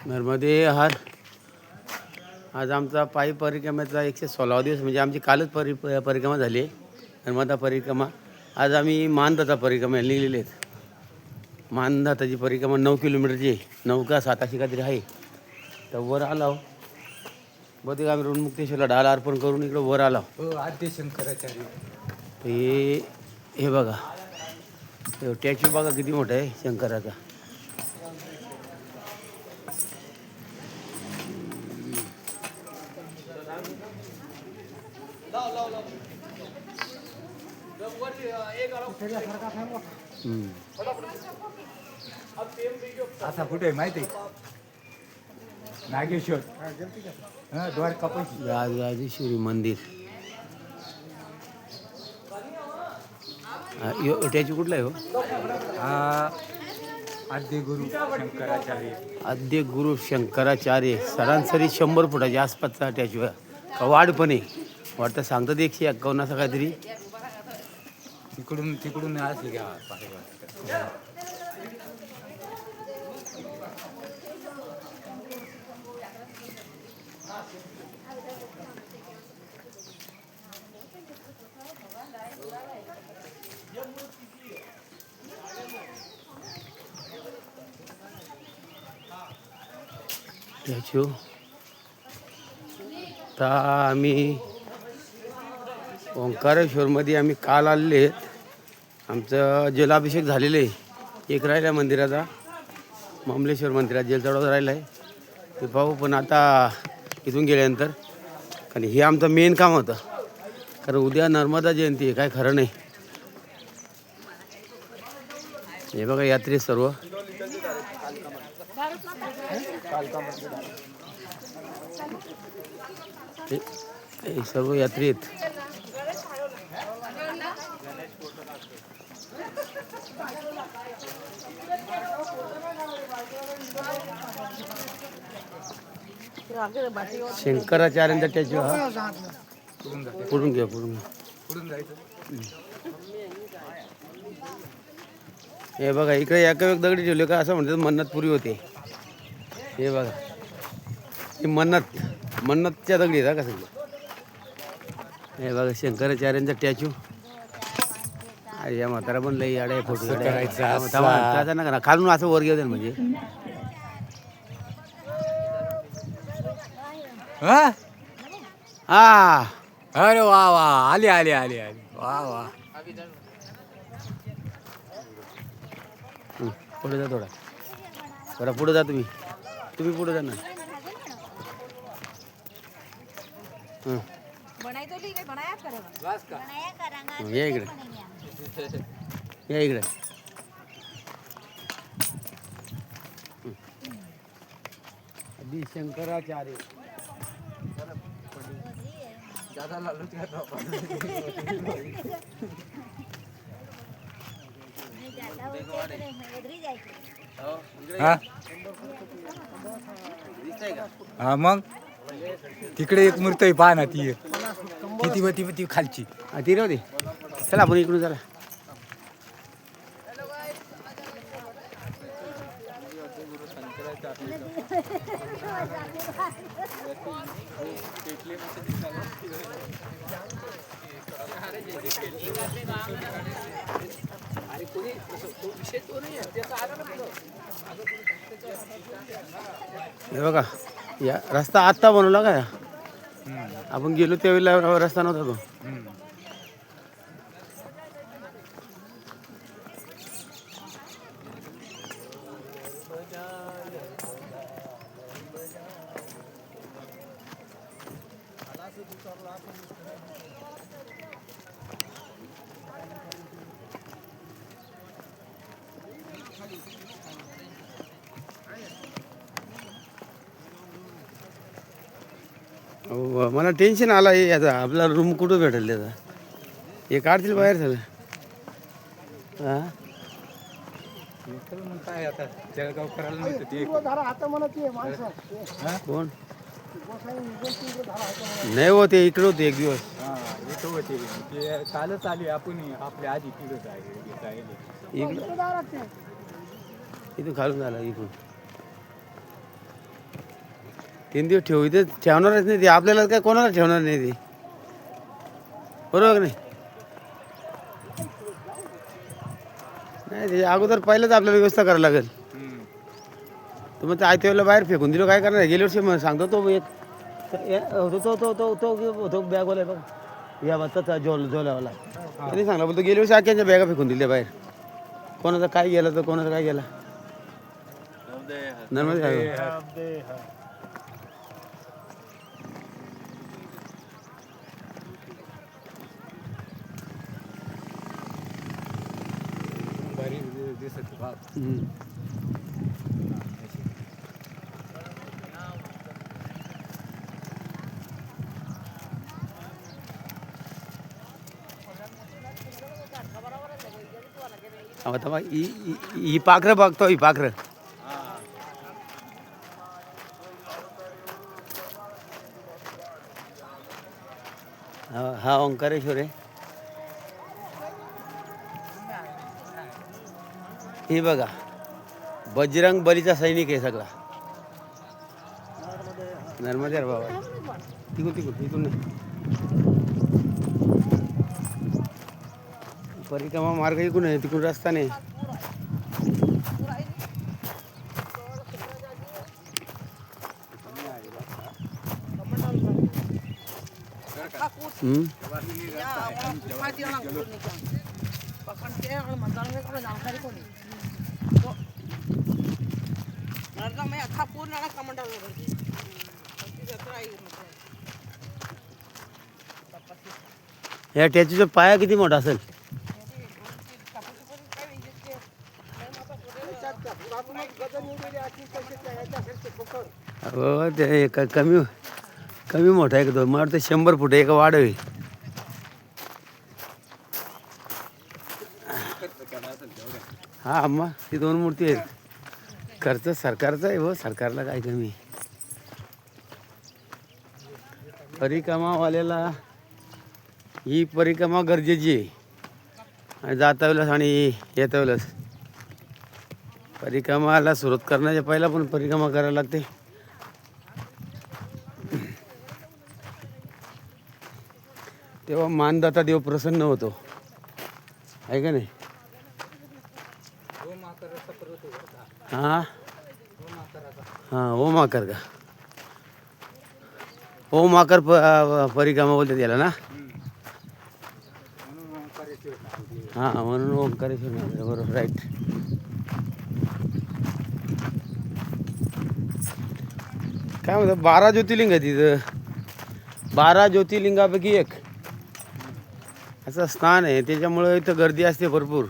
नर्मदे हार. आज आमचा पायी परिक्रमेचा 116 दिवस, म्हणजे आमची कालच परिक्रमा झाली आहे, नर्मदा परिक्रमा. आज आम्ही मानदाता परिक्रमा निघलेले आहेत. मानदाताची परिक्रमा 9 किलोमीटरची आहे, 9 का 7 अशी काहीतरी आहे. तर वर आलो बहुतेक आम्ही ऋणमुक्तेश्वरला डाल अर्पण करून इकडं वर आलो. आद्य शंकराचार्य. हे बघा, टॅच्यू बघा किती मोठा आहे शंकराचा. असा कुठे माहिती नागेश्वर द्वारकापैकी राजराजेश्वरी मंदिर. टॅच्यू कुठला आहे हो? आद्य गुरु शंकराचार्य. आद्य गुरु शंकराचार्य. सरासरी 100 फुटाच्या आसपासचा टॅच्यू आहे का वाढ पण आहे वाटतं, सांगतात 151 असं काहीतरी. तिकडून असली घ्या. टॅच्यू तर आम्ही ओंकारेश्वरमध्ये आम्ही काल आलेले आहेत. आमचं जलाभिषेक झालेलं आहे. एक राहिला मंदिराचा, मामलेश्वर मंदिरात जल चढवत राहिला आहे, ते पाहू. पण आता इथून गेल्यानंतर, कारण हे आमचं मेन काम होतं, कारण उद्या नर्मदा जयंती आहे, काय खरं नाही. हे बघा यात्री सर्व हे सर्व यात्री आहेत. शंकराचार्यांचा टॅच्यू हा पुढून घ्या. हे बघा इकडे एका एक दगडी ठेवले का असं म्हणतात मन्नत पुरी होते. हे बघा ही मन्नतच्या दगडी आहेत का सगळं. हे बघा शंकराचार्यांचा टॅच्यू. या म्हातारा पण लई आडे फोटो करायचा ना, खालून असं वर घेऊ म्हणजे. हा अरे वा वा, आले वा वा. पुढे जा थोडा, बरं पुढे जा. तुम्ही पुढे जा ना. या इकडे आदि शंकराचार्य. हा मग तिकडे एक मूर्ती आहे, पहा ना ती किती खालची. ती राहू दे, चला आपण इकडून चला. हे बघा या रस्ता आत्ता बनवला का? आपण गेलो त्यावेळेला रस्ता नव्हता तो. मला टेन्शन आलं आहे याचा. आपला रूम कुठं भेटेल त्याचा? हे काढतील बाहेर झालं. हां काय आता जळगाव करायला नव्हतं ते कोण नाही हो, ते इकडे होते एक दिवस. इथं होते ते कालच आले. आपण आपल्या आधी तिथं जायला इकडं इथून खालून झाला इथून. 3 दिवस ठेवू इथे ठेवणारच नाही ते आपल्याला काय कोणाला ठेवणार नाही ते बरोबर का नाही नाही ते अगोदर पहिलंच आपल्याला व्यवस्था करायला लागेल तर मग ते आयत्या वेळेला बाहेर फेकून दिलं काय करणार गेल्या वर्षी मग सांगतो तो एक तो बॅगवाला आहे बघ या वाजता जोल्यावाला त्यांनी सांगला बोलतो गेल्या वर्षी आख्यांच्या बॅगा फेकून दिल्या बाहेर कोणाचं काय गेलं तर कोणाचं काय गेलं नर्मदे भारी दिसत बाप. आता ही पाखरं बघतो ही पाखरं हा ओंकारेश्वर आहे हे बघा बजरंग बलीचा सैनिक आहे सगळा नर्मदे बाबा तिकून इथून नाही परिक्रमा मार्ग इकडून आहे तिकडून रस्ता नाही या टॅचूचा पाया किती मोठा असेल हो ते कमी कमी मोठा आहे मला वाटतं 100 फूट एक वाढ आहे हा मग ती 2 मूर्ती आहेत खर्च सरकारचा आहे हो सरकारला काय कमी परिक्रमावाल्याला ही परिक्रमा गरजेची आहे आणि जाता वेळेस आणि येता वेळेस परिक्रमाला सुरुवात करण्याच्या पहिला पण परिक्रमा करायला लागते तेव्हा मानदाता देव प्रसन्न होतो आहे का नाही हां हां ओमाकर का ओमाकर परिक्रमा बोलते त्याला ना हां म्हणून ओंकारेश्वर बरोबर राईट काय म्हणतात 12 ज्योतिर्लिंग आहे तिथं 12 ज्योतिर्लिंगापैकी एक असं स्थान आहे त्याच्यामुळे इथं गर्दी असते भरपूर